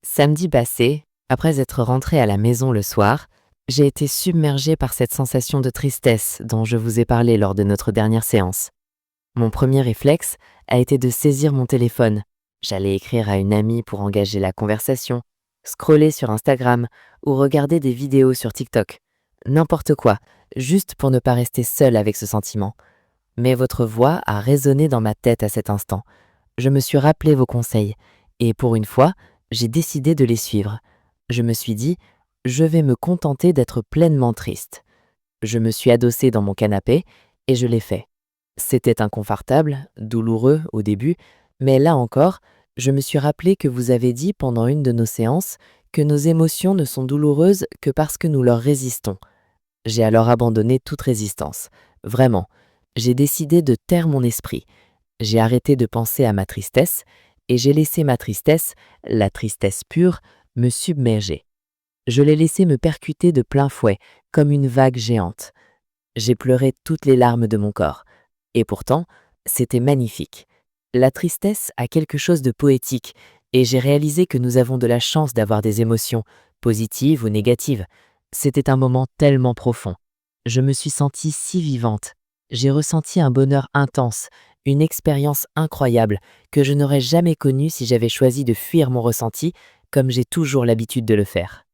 Samedi passé, après être rentrée à la maison le soir, j'ai été submergée par cette sensation de tristesse dont je vous ai parlé lors de notre dernière séance. Mon premier réflexe a été de saisir mon téléphone. J'allais écrire à une amie pour engager la conversation, scroller sur Instagram ou regarder des vidéos sur TikTok. N'importe quoi, juste pour ne pas rester seule avec ce sentiment. Mais votre voix a résonné dans ma tête à cet instant. Je me suis rappelé vos conseils et pour une fois, j'ai décidé de les suivre. Je me suis dit, je vais me contenter d'être pleinement triste. Je me suis adossée dans mon canapé et je l'ai fait. C'était inconfortable, douloureux au début, mais là encore, je me suis rappelé que vous avez dit pendant une de nos séances que nos émotions ne sont douloureuses que parce que nous leur résistons. J'ai alors abandonné toute résistance. Vraiment, j'ai décidé de taire mon esprit. J'ai arrêté de penser à ma tristesse et j'ai laissé ma tristesse, la tristesse pure, me submerger. Je l'ai laissé me percuter de plein fouet, comme une vague géante. J'ai pleuré toutes les larmes de mon corps. Et pourtant, c'était magnifique. La tristesse a quelque chose de poétique et j'ai réalisé que nous avons de la chance d'avoir des émotions, positives ou négatives. C'était un moment tellement profond. Je me suis sentie si vivante. J'ai ressenti un bonheur intense, une expérience incroyable que je n'aurais jamais connue si j'avais choisi de fuir mon ressenti comme j'ai toujours l'habitude de le faire.